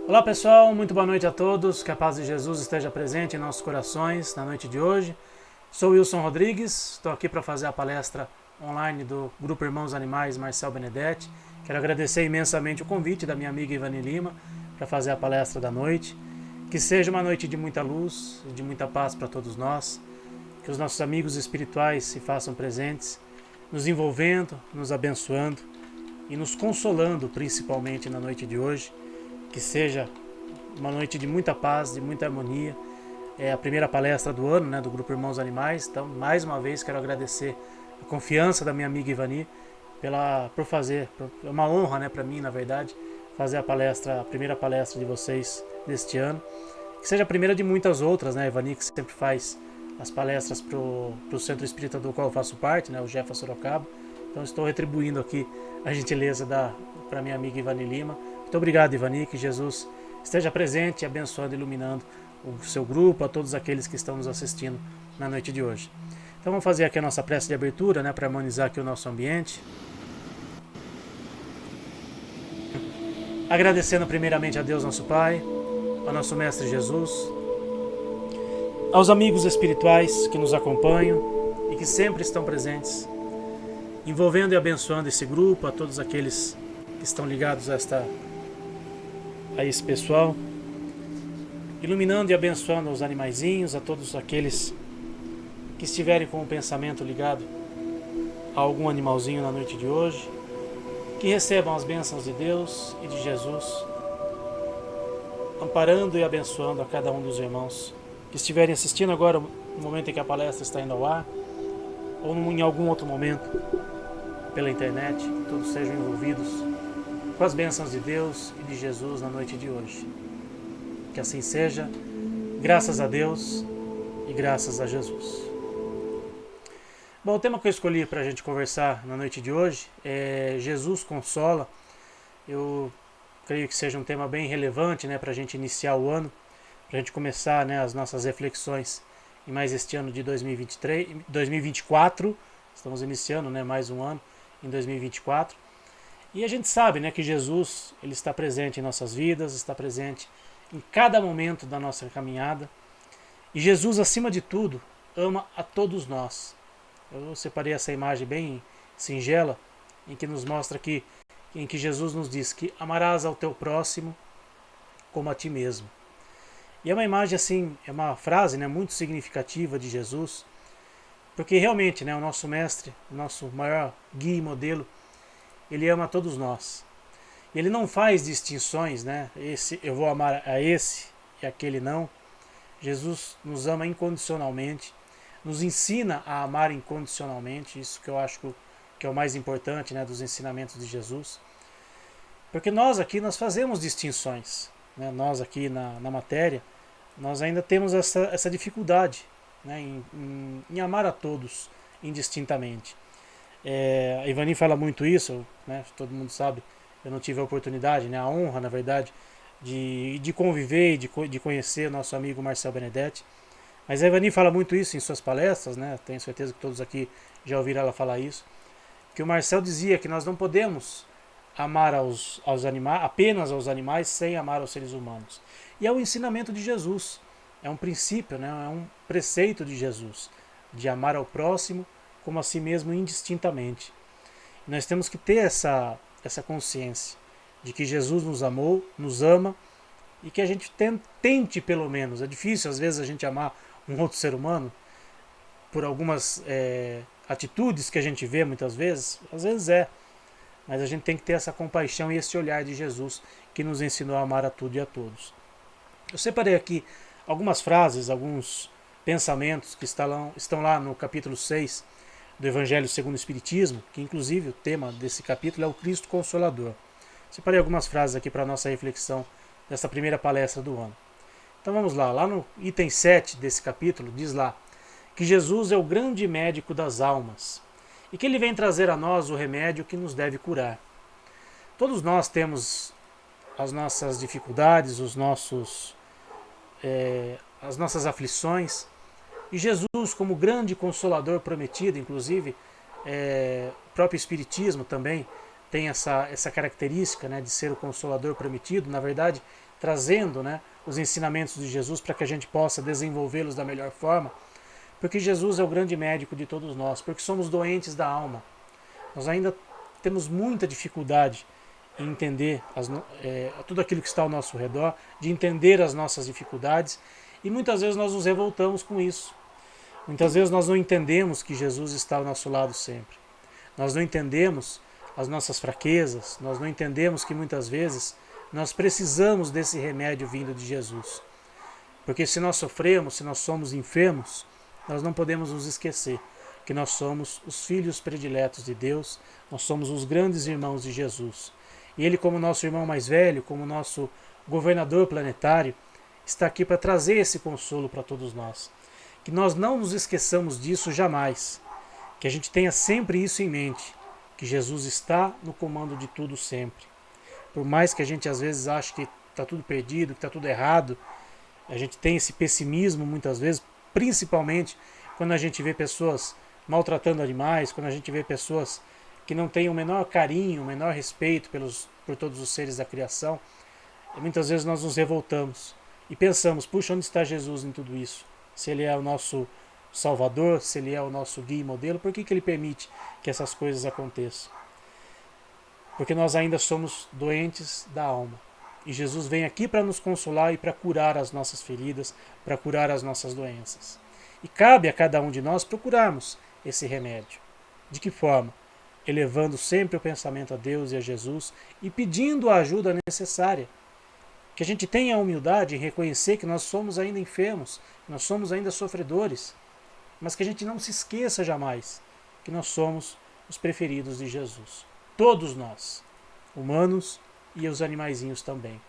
Olá pessoal, muito boa noite a todos, que a paz de Jesus esteja presente em nossos corações na noite de hoje. Sou Wilson Rodrigues, estou aqui para fazer a palestra online do Grupo Irmãos Animais Marcel Benedetti. Quero agradecer imensamente o convite da minha amiga Ivani Lima para fazer a palestra da noite. Que seja uma noite de muita luz e de muita paz para todos nós. Que os nossos amigos espirituais se façam presentes, nos envolvendo, nos abençoando e nos consolando, principalmente na noite de hoje. Que seja uma noite de muita paz, de muita harmonia. É a primeira palestra do ano, né, do Grupo Irmãos Animais. Então, mais uma vez, quero agradecer a confiança da minha amiga Ivani por fazer. É uma honra, né, para mim, na verdade, fazer a primeira palestra de vocês deste ano. Que seja a primeira de muitas outras, né, Ivani, que sempre faz as palestras para o Centro Espírita do qual eu faço parte, né, o Jefa Sorocaba. Então, estou retribuindo aqui a gentileza para minha amiga Ivani Lima. Muito obrigado, Ivani, que Jesus esteja presente, abençoando e iluminando o seu grupo, a todos aqueles que estão nos assistindo na noite de hoje. Então vamos fazer aqui a nossa prece de abertura, né, para harmonizar aqui o nosso ambiente. Agradecendo primeiramente a Deus nosso Pai, ao nosso Mestre Jesus, aos amigos espirituais que nos acompanham e que sempre estão presentes, envolvendo e abençoando esse grupo, a todos aqueles que estão ligados a esse pessoal, iluminando e abençoando os animaizinhos, a todos aqueles que estiverem com o pensamento ligado a algum animalzinho na noite de hoje, que recebam as bênçãos de Deus e de Jesus, amparando e abençoando a cada um dos irmãos que estiverem assistindo agora no momento em que a palestra está indo ao ar, ou em algum outro momento pela internet, que todos sejam envolvidos com as bênçãos de Deus e de Jesus na noite de hoje. Que assim seja, graças a Deus e graças a Jesus. Bom, o tema que eu escolhi para a gente conversar na noite de hoje é Jesus Consola. Eu creio que seja um tema bem relevante, né, para a gente iniciar o ano, para a gente começar, né, as nossas reflexões em mais este ano de 2024. Estamos iniciando, né, mais um ano em 2024. E a gente sabe, né, que Jesus ele está presente em nossas vidas, está presente em cada momento da nossa caminhada. E Jesus, acima de tudo, ama a todos nós. Eu separei essa imagem bem singela, em que nos mostra em que Jesus nos diz que amarás ao teu próximo como a ti mesmo. E é uma imagem assim, é uma frase, né, muito significativa de Jesus, porque realmente, né, o nosso mestre, o nosso maior guia e modelo, ele ama a todos nós. Ele não faz distinções, né? Eu vou amar a esse e aquele não. Jesus nos ama incondicionalmente, nos ensina a amar incondicionalmente, isso que eu acho que é o mais importante, né, dos ensinamentos de Jesus. Porque nós aqui nós fazemos distinções, né? Nós aqui na matéria, nós ainda temos essa dificuldade, né, em amar a todos indistintamente. A Ivani fala muito isso, né, todo mundo sabe, eu não tive a oportunidade, né, a honra, na verdade, de conviver e de conhecer nosso amigo Marcel Benedetti. Mas a Ivani fala muito isso em suas palestras, né, tenho certeza que todos aqui já ouviram ela falar isso, que o Marcel dizia que nós não podemos amar aos animais, apenas aos animais, sem amar aos seres humanos. E é o ensinamento de Jesus, é um princípio, né, é um preceito de Jesus, de amar ao próximo como a si mesmo indistintamente. E nós temos que ter essa consciência de que Jesus nos amou, nos ama, e que a gente tente pelo menos. É difícil às vezes a gente amar um outro ser humano por algumas atitudes que a gente vê muitas vezes, às vezes mas a gente tem que ter essa compaixão e esse olhar de Jesus que nos ensinou a amar a tudo e a todos. Eu separei aqui algumas frases, alguns pensamentos que estão lá no capítulo 6 do Evangelho segundo o Espiritismo, que inclusive o tema desse capítulo é o Cristo Consolador. Separei algumas frases aqui para a nossa reflexão dessa primeira palestra do ano. Então vamos lá, lá no item 7 desse capítulo, diz lá que Jesus é o grande médico das almas e que ele vem trazer a nós o remédio que nos deve curar. Todos nós temos as nossas dificuldades, as nossas aflições, e Jesus, como grande consolador prometido, inclusive o próprio Espiritismo também tem essa característica, né, de ser o consolador prometido. Na verdade, trazendo, né, os ensinamentos de Jesus para que a gente possa desenvolvê-los da melhor forma, porque Jesus é o grande médico de todos nós, porque somos doentes da alma. Nós ainda temos muita dificuldade em entender tudo aquilo que está ao nosso redor, de entender as nossas dificuldades, e muitas vezes nós nos revoltamos com isso. Muitas vezes nós não entendemos que Jesus está ao nosso lado sempre. Nós não entendemos as nossas fraquezas, nós não entendemos que muitas vezes nós precisamos desse remédio vindo de Jesus. Porque se nós sofremos, se nós somos enfermos, nós não podemos nos esquecer que nós somos os filhos prediletos de Deus, nós somos os grandes irmãos de Jesus. E Ele, como nosso irmão mais velho, como nosso governador planetário, está aqui para trazer esse consolo para todos nós. Que nós não nos esqueçamos disso jamais. Que a gente tenha sempre isso em mente, que Jesus está no comando de tudo sempre. Por mais que a gente às vezes ache que está tudo perdido, que está tudo errado, a gente tem esse pessimismo muitas vezes, principalmente quando a gente vê pessoas maltratando animais, quando a gente vê pessoas que não têm o menor carinho, o menor respeito por todos os seres da criação. E muitas vezes nós nos revoltamos e pensamos, puxa, onde está Jesus em tudo isso? Se Ele é o nosso Salvador, se Ele é o nosso guia e modelo, por que Ele permite que essas coisas aconteçam? Porque nós ainda somos doentes da alma. E Jesus vem aqui para nos consolar e para curar as nossas feridas, para curar as nossas doenças. E cabe a cada um de nós procurarmos esse remédio. De que forma? Elevando sempre o pensamento a Deus e a Jesus e pedindo a ajuda necessária. Que a gente tenha a humildade em reconhecer que nós somos ainda enfermos, que nós somos ainda sofredores, mas que a gente não se esqueça jamais que nós somos os preferidos de Jesus. Todos nós, humanos e os animaizinhos também.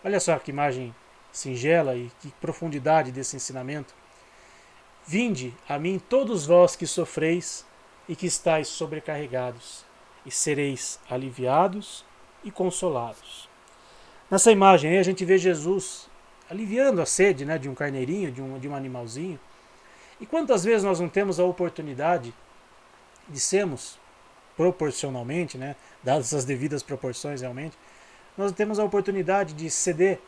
Olha só que imagem singela e que profundidade desse ensinamento. Vinde a mim todos vós que sofreis e que estáis sobrecarregados, e sereis aliviados e consolados. Nessa imagem aí a gente vê Jesus aliviando a sede, né, de um carneirinho, de um animalzinho. E quantas vezes nós não temos a oportunidade de sermos proporcionalmente, né, dadas as devidas proporções realmente, nós temos a oportunidade de ceder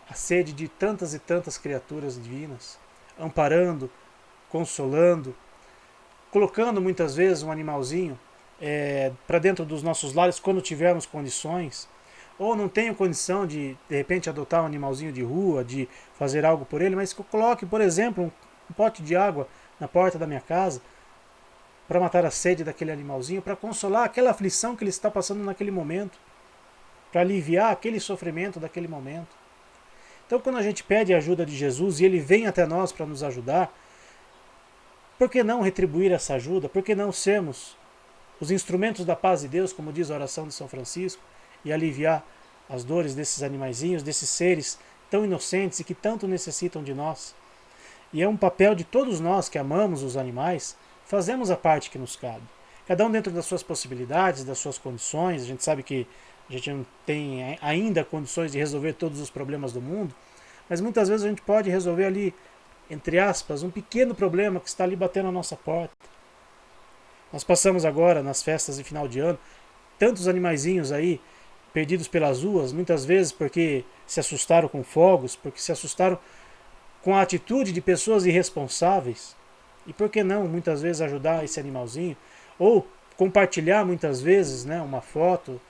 a sede de tantas e tantas criaturas divinas, amparando, consolando, colocando muitas vezes um animalzinho para dentro dos nossos lares quando tivermos condições, ou não tenho condição de repente adotar um animalzinho de rua, de fazer algo por ele, mas que eu coloque, por exemplo, um pote de água na porta da minha casa para matar a sede daquele animalzinho, para consolar aquela aflição que ele está passando naquele momento, para aliviar aquele sofrimento daquele momento. Então, quando a gente pede a ajuda de Jesus e Ele vem até nós para nos ajudar, por que não retribuir essa ajuda? Por que não sermos os instrumentos da paz de Deus, como diz a oração de São Francisco, e aliviar as dores desses animaizinhos, desses seres tão inocentes e que tanto necessitam de nós? E é um papel de todos nós que amamos os animais, fazemos a parte que nos cabe. Cada um dentro das suas possibilidades, das suas condições. A gente sabe que a gente não tem ainda condições de resolver todos os problemas do mundo, mas muitas vezes a gente pode resolver ali, entre aspas, um pequeno problema que está ali batendo na nossa porta. Nós passamos agora, nas festas de final de ano, tantos animaizinhos aí, perdidos pelas ruas, muitas vezes porque se assustaram com fogos, porque se assustaram com a atitude de pessoas irresponsáveis. E por que não, muitas vezes, ajudar esse animalzinho? Ou compartilhar, muitas vezes, né, uma foto,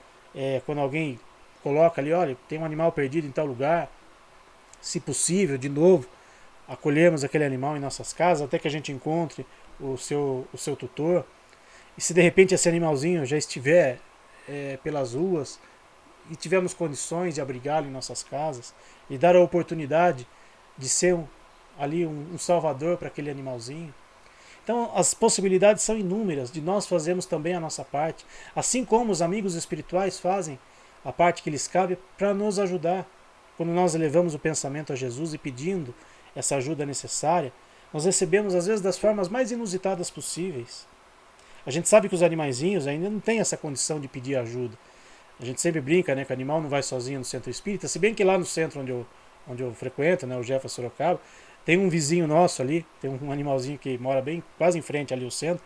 quando alguém coloca ali, olha, tem um animal perdido em tal lugar. Se possível, de novo, acolhemos aquele animal em nossas casas, até que a gente encontre o seu tutor. E se de repente esse animalzinho já estiver pelas ruas e tivermos condições de abrigá-lo em nossas casas e dar a oportunidade de ser ali um salvador para aquele animalzinho. Então as possibilidades são inúmeras de nós fazermos também a nossa parte, assim como os amigos espirituais fazem a parte que lhes cabe para nos ajudar. Quando nós elevamos o pensamento a Jesus e pedindo essa ajuda necessária, nós recebemos às vezes das formas mais inusitadas possíveis. A gente sabe que os animaizinhos ainda não têm essa condição de pedir ajuda. A gente sempre brinca, né, que o animal não vai sozinho no centro espírita, se bem que lá no centro onde eu frequento, né, o Jefa Sorocaba, tem um vizinho nosso ali, tem um animalzinho que mora bem quase em frente ali ao centro,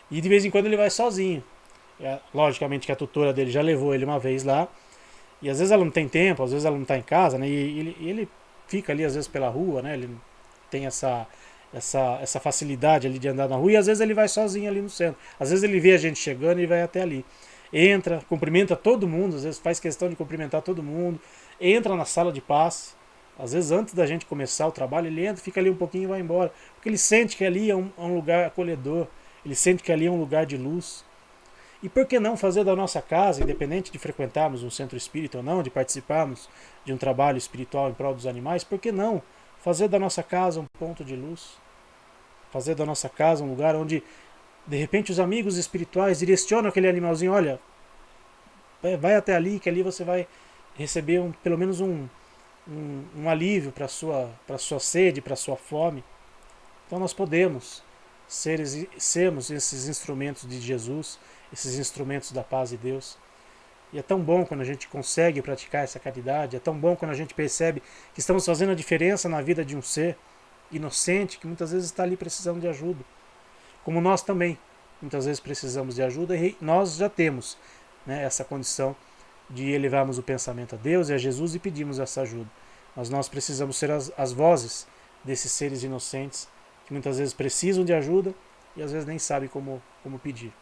e de vez em quando ele vai sozinho. Logicamente que a tutora dele já levou ele uma vez lá, E às vezes ela não tem tempo, às vezes ela não está em casa, né? E ele fica ali às vezes pela rua, né? Ele tem essa facilidade ali de andar na rua e às vezes ele vai sozinho ali no centro. Às vezes ele vê a gente chegando e vai até ali. Entra, cumprimenta todo mundo, às vezes faz questão de cumprimentar todo mundo, entra na sala de passe. Às vezes antes da gente começar o trabalho, ele entra, fica ali um pouquinho e vai embora. Porque ele sente que ali é um lugar acolhedor, ele sente que ali é um lugar de luz. E por que não fazer da nossa casa, independente de frequentarmos um centro espírita ou não, de participarmos de um trabalho espiritual em prol dos animais, por que não fazer da nossa casa um ponto de luz? Fazer da nossa casa um lugar onde, de repente, os amigos espirituais direcionam aquele animalzinho, olha, vai até ali, que ali você vai receber pelo menos um alívio para a sua sede, para a sua fome. Então nós podemos sermos esses instrumentos de Jesus, esses instrumentos da paz de Deus. E é tão bom quando a gente consegue praticar essa caridade, é tão bom quando a gente percebe que estamos fazendo a diferença na vida de um ser inocente que muitas vezes está ali precisando de ajuda. Como nós também, muitas vezes precisamos de ajuda e nós já temos, né, essa condição de elevarmos o pensamento a Deus e a Jesus e pedimos essa ajuda. Mas nós precisamos ser as vozes desses seres inocentes que muitas vezes precisam de ajuda e às vezes nem sabem como pedir.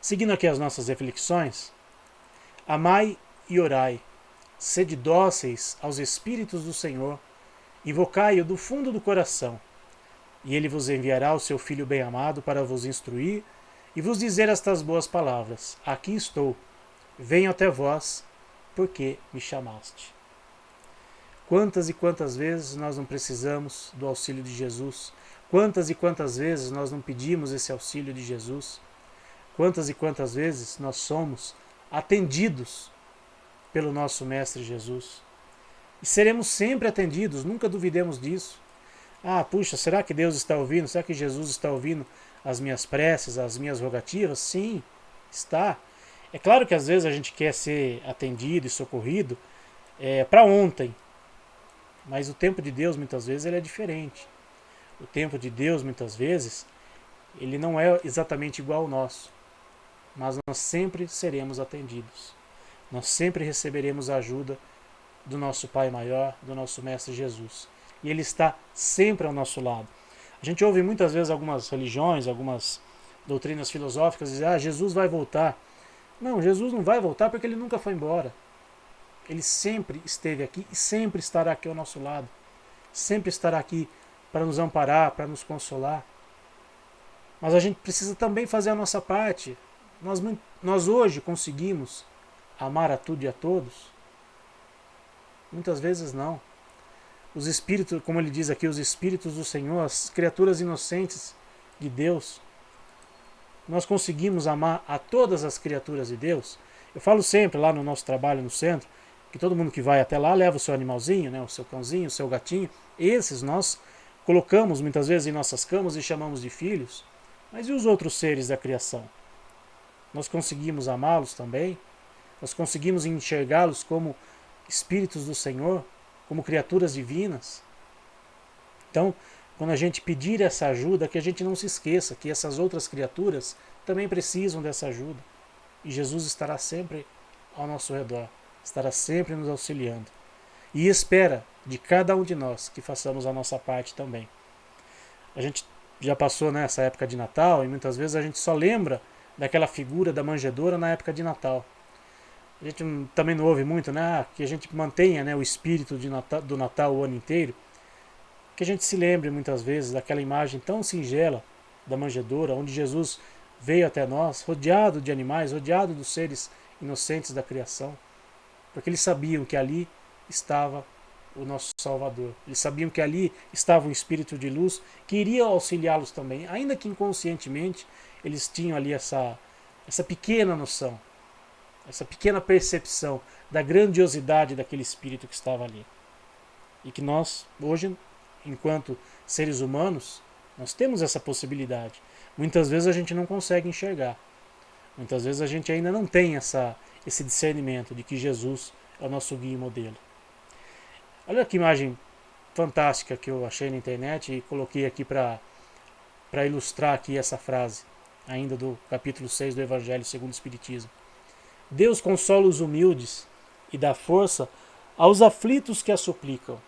Seguindo aqui as nossas reflexões, amai e orai, sede dóceis aos Espíritos do Senhor, invocai-o do fundo do coração, e ele vos enviará o seu Filho bem-amado para vos instruir e vos dizer estas boas palavras: aqui estou, venho até vós, porque me chamaste. Quantas e quantas vezes nós não precisamos do auxílio de Jesus? Quantas e quantas vezes nós não pedimos esse auxílio de Jesus? Quantas e quantas vezes nós somos atendidos pelo nosso Mestre Jesus? E seremos sempre atendidos, nunca duvidemos disso. Ah, puxa, será que Deus está ouvindo? Será que Jesus está ouvindo as minhas preces, as minhas rogativas? Sim, está. É claro que às vezes a gente quer ser atendido e socorrido para ontem, mas o tempo de Deus muitas vezes ele é diferente. O tempo de Deus muitas vezes ele não é exatamente igual ao nosso, mas nós sempre seremos atendidos. Nós sempre receberemos a ajuda do nosso Pai maior, do nosso Mestre Jesus. E Ele está sempre ao nosso lado. A gente ouve muitas vezes algumas religiões, algumas doutrinas filosóficas dizer: Jesus vai voltar. Não, Jesus não vai voltar porque Ele nunca foi embora. Ele sempre esteve aqui e sempre estará aqui ao nosso lado. Sempre estará aqui para nos amparar, para nos consolar. Mas a gente precisa também fazer a nossa parte. Nós hoje conseguimos amar a tudo e a todos? Muitas vezes não. Os espíritos, como ele diz aqui, os espíritos do Senhor, as criaturas inocentes de Deus, nós conseguimos amar a todas as criaturas de Deus. Eu falo sempre lá no nosso trabalho no centro, que todo mundo que vai até lá leva o seu animalzinho, né, o seu cãozinho, o seu gatinho. Esses nós colocamos muitas vezes em nossas camas e chamamos de filhos. Mas e os outros seres da criação? Nós conseguimos amá-los também? Nós conseguimos enxergá-los como espíritos do Senhor, como criaturas divinas? Então, quando a gente pedir essa ajuda, que a gente não se esqueça que essas outras criaturas também precisam dessa ajuda. E Jesus estará sempre ao nosso redor, estará sempre nos auxiliando. E espera de cada um de nós que façamos a nossa parte também. A gente já passou nessa época de Natal e muitas vezes a gente só lembra daquela figura da manjedoura na época de Natal. A gente também não ouve muito, né? Que a gente mantenha, né, o espírito do Natal o ano inteiro. Que a gente se lembre muitas vezes daquela imagem tão singela da manjedoura, onde Jesus veio até nós, rodeado de animais, rodeado dos seres inocentes da criação. Porque eles sabiam que ali estava o nosso Salvador. Eles sabiam que ali estava um espírito de luz que iria auxiliá-los também, ainda que inconscientemente eles tinham ali essa pequena noção, essa pequena percepção da grandiosidade daquele espírito que estava ali. E que nós, hoje, enquanto seres humanos, nós temos essa possibilidade. Muitas vezes a gente não consegue enxergar. Muitas vezes a gente ainda não tem esse discernimento de que Jesus é o nosso guia e modelo. Olha que imagem fantástica que eu achei na internet e coloquei aqui para ilustrar aqui essa frase, ainda do capítulo 6 do Evangelho segundo o Espiritismo. Deus consola os humildes e dá força aos aflitos que a suplicam.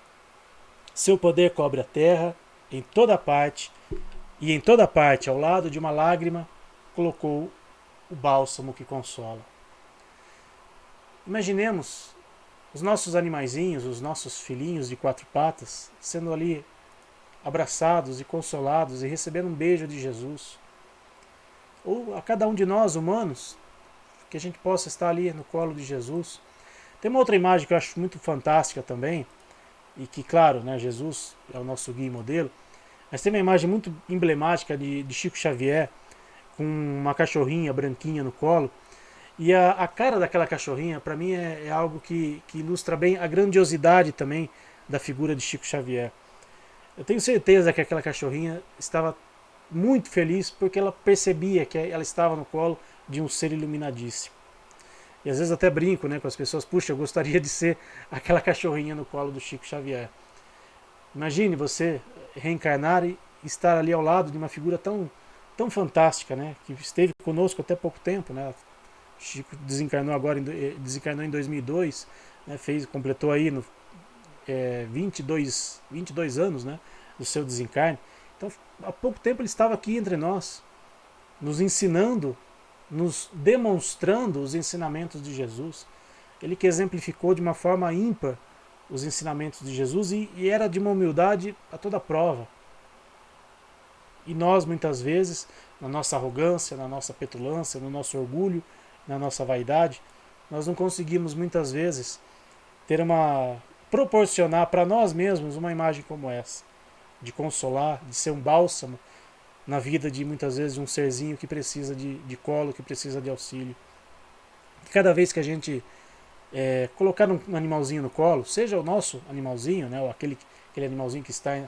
Seu poder cobre a terra em toda parte, e em toda parte, ao lado de uma lágrima, colocou o bálsamo que consola. Imaginemos os nossos animaizinhos, os nossos filhinhos de quatro patas, sendo ali abraçados e consolados e recebendo um beijo de Jesus. Ou a cada um de nós, humanos, que a gente possa estar ali no colo de Jesus. Tem uma outra imagem que eu acho muito fantástica também, e que, claro, né, Jesus é o nosso guia e modelo, mas tem uma imagem muito emblemática de Chico Xavier, com uma cachorrinha branquinha no colo, e a cara daquela cachorrinha, para mim, é algo que ilustra bem a grandiosidade também da figura de Chico Xavier. Eu tenho certeza que aquela cachorrinha estava muito feliz porque ela percebia que ela estava no colo de um ser iluminadíssimo. E às vezes até brinco, né, com as pessoas, puxa, eu gostaria de ser aquela cachorrinha no colo do Chico Xavier. Imagine você reencarnar e estar ali ao lado de uma figura tão fantástica, né, que esteve conosco até pouco tempo, né. Chico desencarnou desencarnou em 2002, né, completou aí no 22 anos, né, do seu desencarne. Então, há pouco tempo ele estava aqui entre nós, nos ensinando, nos demonstrando os ensinamentos de Jesus. Ele que exemplificou de uma forma ímpar os ensinamentos de Jesus e era de uma humildade a toda prova. E nós, muitas vezes, na nossa arrogância, na nossa petulância, no nosso orgulho, na nossa vaidade, nós não conseguimos muitas vezes proporcionar para nós mesmos uma imagem como essa, de consolar, de ser um bálsamo na vida de muitas vezes um serzinho que precisa de colo, que precisa de auxílio. Cada vez que a gente colocar um animalzinho no colo, seja o nosso animalzinho, né, ou aquele animalzinho que está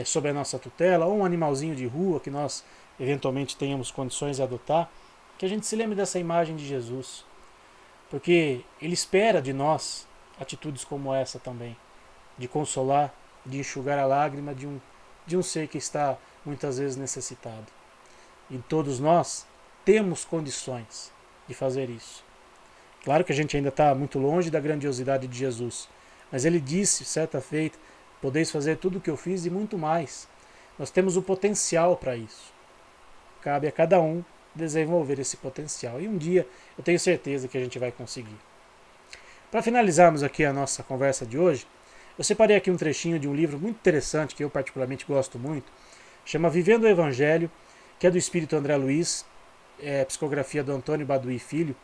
sob a nossa tutela, ou um animalzinho de rua que nós eventualmente tenhamos condições de adotar, que a gente se lembre dessa imagem de Jesus, porque Ele espera de nós atitudes como essa também, de consolar, de enxugar a lágrima de um ser que está muitas vezes necessitado. E todos nós temos condições de fazer isso. Claro que a gente ainda está muito longe da grandiosidade de Jesus, mas Ele disse, certa feita, podeis fazer tudo o que eu fiz e muito mais. Nós temos o potencial para isso. Cabe a cada um desenvolver esse potencial. E um dia eu tenho certeza que a gente vai conseguir. Para finalizarmos aqui a nossa conversa de hoje, eu separei aqui um trechinho de um livro muito interessante, que eu particularmente gosto muito, chama Vivendo o Evangelho, que é do espírito André Luiz, psicografia do Antônio Baduy Filho.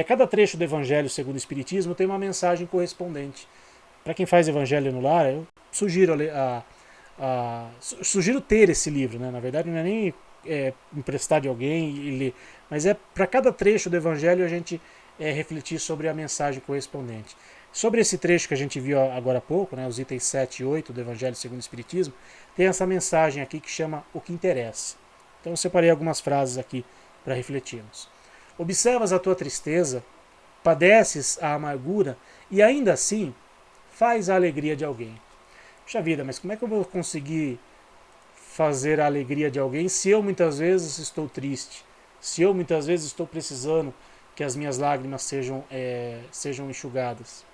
Cada trecho do Evangelho segundo o Espiritismo tem uma mensagem correspondente. Para quem faz Evangelho no lar, eu sugiro, sugiro ter esse livro, né? Na verdade não é nem emprestar de alguém e ler, mas para cada trecho do Evangelho a gente refletir sobre a mensagem correspondente. Sobre esse trecho que a gente viu agora há pouco, né, os itens 7 e 8 do Evangelho segundo o Espiritismo, tem essa mensagem aqui que chama O que Interessa. Então eu separei algumas frases aqui para refletirmos. Observas a tua tristeza, padeces a amargura e ainda assim faz a alegria de alguém. Puxa vida, mas como é que eu vou conseguir fazer a alegria de alguém se eu muitas vezes estou triste? Se eu muitas vezes estou precisando que as minhas lágrimas sejam enxugadas?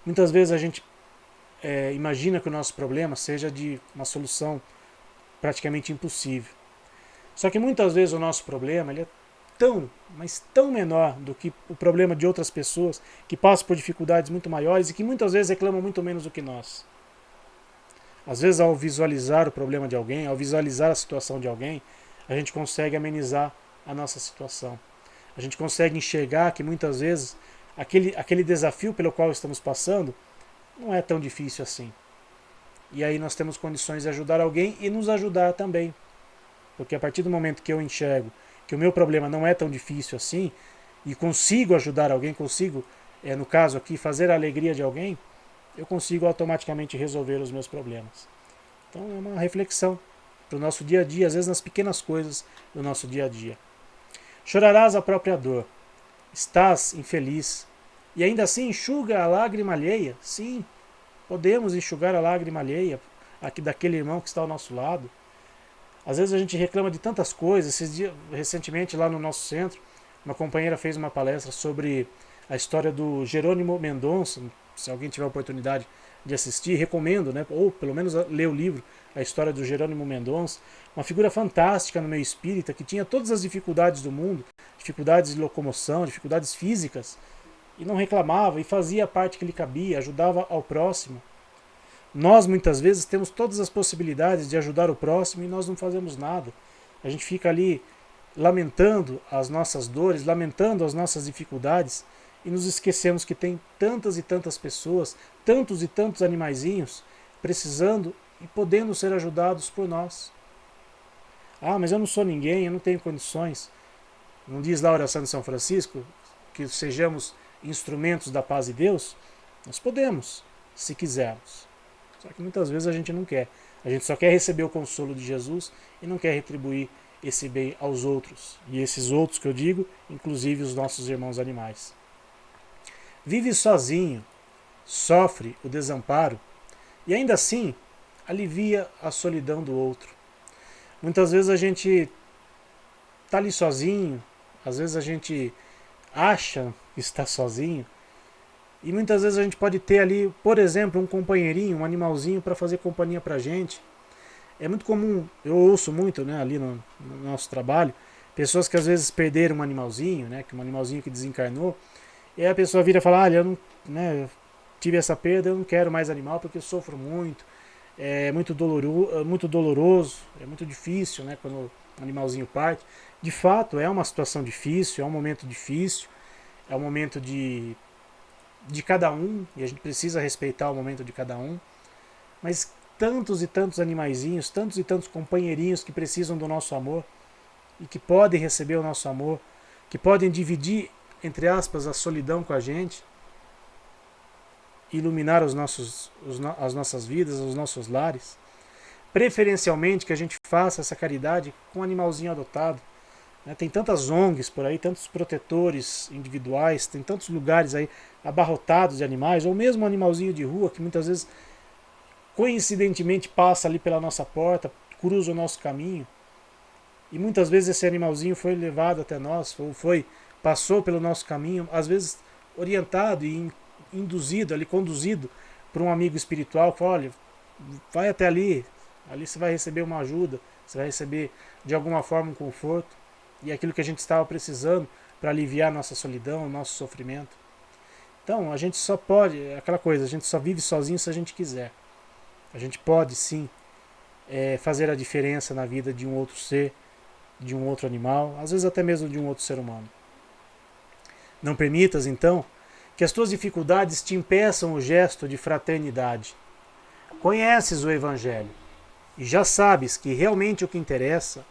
Muitas vezes a gente imagina que o nosso problema seja de uma solução praticamente impossível. Só que muitas vezes o nosso problema ele é mas tão menor do que o problema de outras pessoas que passam por dificuldades muito maiores e que muitas vezes reclamam muito menos do que nós. Às vezes, ao visualizar o problema de alguém, ao visualizar a situação de alguém, a gente consegue amenizar a nossa situação. A gente consegue enxergar que muitas vezes aquele desafio pelo qual estamos passando não é tão difícil assim. E aí nós temos condições de ajudar alguém e nos ajudar também. Porque a partir do momento que eu enxergo que o meu problema não é tão difícil assim, e consigo ajudar alguém, consigo, no caso aqui, fazer a alegria de alguém, eu consigo automaticamente resolver os meus problemas. Então é uma reflexão para o nosso dia a dia, às vezes nas pequenas coisas do nosso dia a dia. Chorarás a própria dor, estás infeliz, e ainda assim enxuga a lágrima alheia. Sim, podemos enxugar a lágrima alheia aqui daquele irmão que está ao nosso lado. Às vezes a gente reclama de tantas coisas. Esses dias, recentemente lá no nosso centro, uma companheira fez uma palestra sobre a história do Jerônimo Mendonça. Se alguém tiver a oportunidade de assistir, recomendo, né? Ou pelo menos ler o livro, a história do Jerônimo Mendonça, uma figura fantástica no meio espírita, que tinha todas as dificuldades do mundo, dificuldades de locomoção, dificuldades físicas, e não reclamava, e fazia a parte que lhe cabia, ajudava ao próximo. Nós, muitas vezes, temos todas as possibilidades de ajudar o próximo e nós não fazemos nada. A gente fica ali lamentando as nossas dores, lamentando as nossas dificuldades, e nos esquecemos que tem tantas e tantas pessoas, tantos e tantos animaizinhos, precisando e podendo ser ajudados por nós. Ah, mas eu não sou ninguém, eu não tenho condições. Não diz lá a oração de São Francisco que sejamos instrumentos da paz de Deus? Nós podemos, se quisermos. Só que muitas vezes a gente não quer. A gente só quer receber o consolo de Jesus e não quer retribuir esse bem aos outros. E esses outros que eu digo, inclusive os nossos irmãos animais. Vive sozinho, sofre o desamparo e ainda assim alivia a solidão do outro. Muitas vezes a gente está ali sozinho, às vezes a gente acha que está sozinho, e muitas vezes a gente pode ter ali, por exemplo, um companheirinho, um animalzinho para fazer companhia para a gente. É muito comum, eu ouço muito, né, ali no nosso trabalho, pessoas que às vezes perderam um animalzinho, né, que um animalzinho que desencarnou, e aí a pessoa vira e fala, eu não, né, eu tive essa perda, eu não quero mais animal porque eu sofro muito, é muito doloroso, é muito difícil, né, quando o animalzinho parte. De fato, é uma situação difícil, é um momento difícil, é um momento de cada um, e a gente precisa respeitar o momento de cada um, mas tantos e tantos animaizinhos, tantos e tantos companheirinhos que precisam do nosso amor e que podem receber o nosso amor, que podem dividir, entre aspas, a solidão com a gente, iluminar as nossas vidas, os nossos lares. Preferencialmente que a gente faça essa caridade com um animalzinho adotado. Tem tantas ONGs por aí, tantos protetores individuais, tem tantos lugares aí abarrotados de animais, ou mesmo um animalzinho de rua que muitas vezes coincidentemente passa ali pela nossa porta, cruza o nosso caminho, e muitas vezes esse animalzinho foi levado até nós, ou passou pelo nosso caminho, às vezes orientado e induzido, ali conduzido por um amigo espiritual, que fala, olha, vai até ali você vai receber uma ajuda, você vai receber de alguma forma um conforto, e aquilo que a gente estava precisando para aliviar a nossa solidão, o nosso sofrimento. Então, a gente só pode, aquela coisa, a gente só vive sozinho se a gente quiser. A gente pode sim fazer a diferença na vida de um outro ser, de um outro animal, às vezes até mesmo de um outro ser humano. Não permitas, então, que as tuas dificuldades te impeçam o gesto de fraternidade. Conheces o Evangelho e já sabes que realmente o que interessa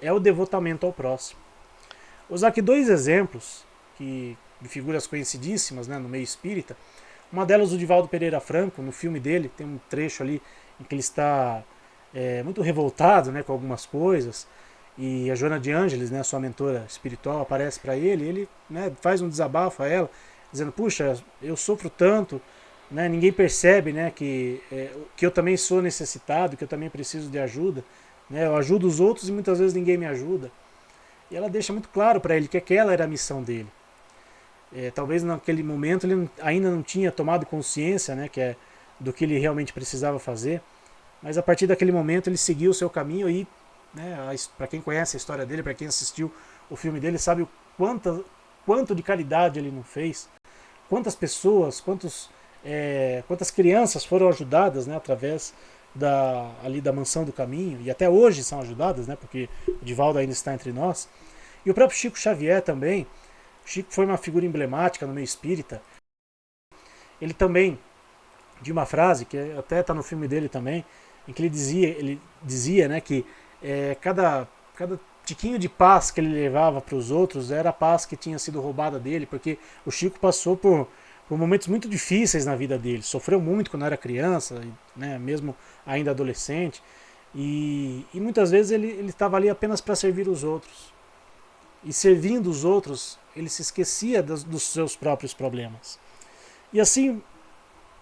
é o devotamento ao próximo. Vou usar aqui dois exemplos de figuras conhecidíssimas, né, no meio espírita. Uma delas, o Divaldo Pereira Franco, no filme dele, tem um trecho ali em que ele está muito revoltado, né, com algumas coisas, e a Joana de Ângeles, né, sua mentora espiritual, aparece para ele, e ele, né, faz um desabafo a ela, dizendo, puxa, eu sofro tanto, né, ninguém percebe, né, que eu também sou necessitado, que eu também preciso de ajuda, né, eu ajudo os outros e muitas vezes ninguém me ajuda. E ela deixa muito claro para ele que aquela era a missão dele. Talvez naquele momento ele ainda não tinha tomado consciência, né, do que ele realmente precisava fazer, mas a partir daquele momento ele seguiu o seu caminho e, né, para quem conhece a história dele, para quem assistiu o filme dele, sabe o quanto de caridade ele não fez, quantas pessoas, quantas crianças foram ajudadas, né, através ali da Mansão do Caminho, e até hoje são ajudadas, né, porque o Divaldo ainda está entre nós. E o próprio Chico Xavier também. O Chico foi uma figura emblemática no meio espírita. Ele também, de uma frase, que até está no filme dele também, em que ele dizia, né, que cada tiquinho de paz que ele levava para os outros era a paz que tinha sido roubada dele, porque o Chico passou por momentos muito difíceis na vida dele, sofreu muito quando era criança, né, mesmo ainda adolescente, e muitas vezes ele estava ali apenas para servir os outros. E servindo os outros, ele se esquecia dos seus próprios problemas. E assim,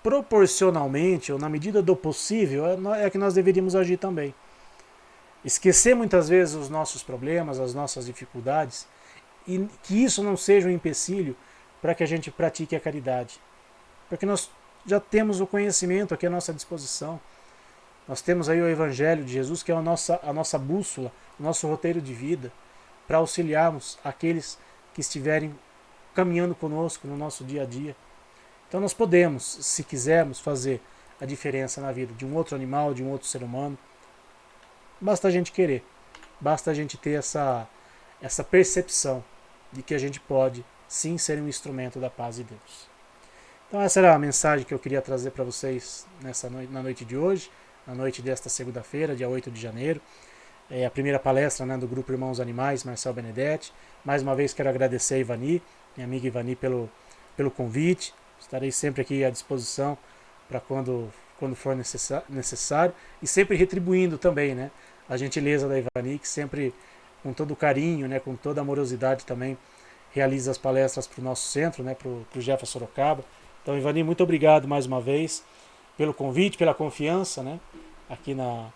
proporcionalmente, ou na medida do possível, é que nós deveríamos agir também. Esquecer muitas vezes os nossos problemas, as nossas dificuldades, e que isso não seja um empecilho para que a gente pratique a caridade. Porque nós já temos o conhecimento aqui à nossa disposição. Nós temos aí o Evangelho de Jesus, que é a nossa bússola, o nosso roteiro de vida, para auxiliarmos aqueles que estiverem caminhando conosco no nosso dia a dia. Então nós podemos, se quisermos, fazer a diferença na vida de um outro animal, de um outro ser humano. Basta a gente querer, basta a gente ter essa percepção de que a gente pode sim ser um instrumento da paz de Deus. Então essa era a mensagem que eu queria trazer para vocês na noite de hoje, na noite desta segunda-feira, dia 8 de janeiro. É a primeira palestra, né, do Grupo Irmãos Animais, Marcel Benedetti. Mais uma vez quero agradecer a Ivani, minha amiga Ivani, pelo convite. Estarei sempre aqui à disposição para quando for necessário. E sempre retribuindo também, né, a gentileza da Ivani, que sempre, com todo carinho, né, com toda amorosidade também, realiza as palestras para o nosso centro, né, para o Jefa Sorocaba. Então, Ivani, muito obrigado mais uma vez pelo convite, pela confiança, né, aqui na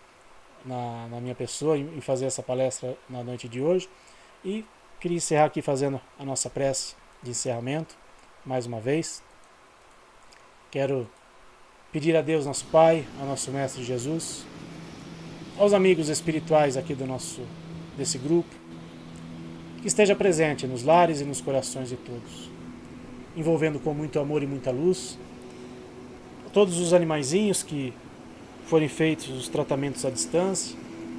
minha pessoa em fazer essa palestra na noite de hoje. E queria encerrar aqui fazendo a nossa prece de encerramento, mais uma vez. Quero pedir a Deus, nosso Pai, ao nosso Mestre Jesus, aos amigos espirituais aqui desse grupo, que esteja presente nos lares e nos corações de todos, envolvendo com muito amor e muita luz todos os animaizinhos que forem feitos os tratamentos à distância,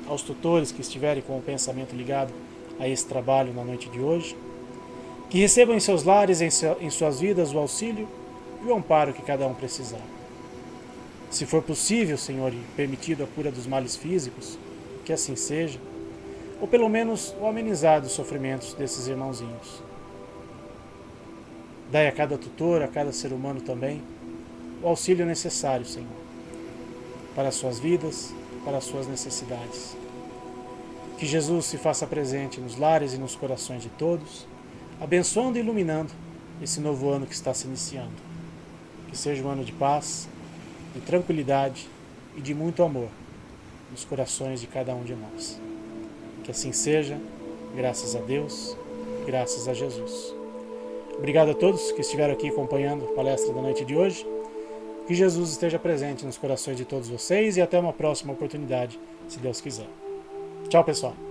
aos tutores que estiverem com o pensamento ligado a esse trabalho na noite de hoje, que recebam em seus lares, em suas vidas, o auxílio e o amparo que cada um precisar. Se for possível, Senhor, e permitido a cura dos males físicos, que assim seja, ou pelo menos o amenizar dos sofrimentos desses irmãozinhos. Dai a cada tutor, a cada ser humano também, o auxílio necessário, Senhor, para as suas vidas, para as suas necessidades. Que Jesus se faça presente nos lares e nos corações de todos, abençoando e iluminando esse novo ano que está se iniciando. Que seja um ano de paz, de tranquilidade e de muito amor nos corações de cada um de nós. Que assim seja, graças a Deus, graças a Jesus. Obrigado a todos que estiveram aqui acompanhando a palestra da noite de hoje. Que Jesus esteja presente nos corações de todos vocês e até uma próxima oportunidade, se Deus quiser. Tchau, pessoal.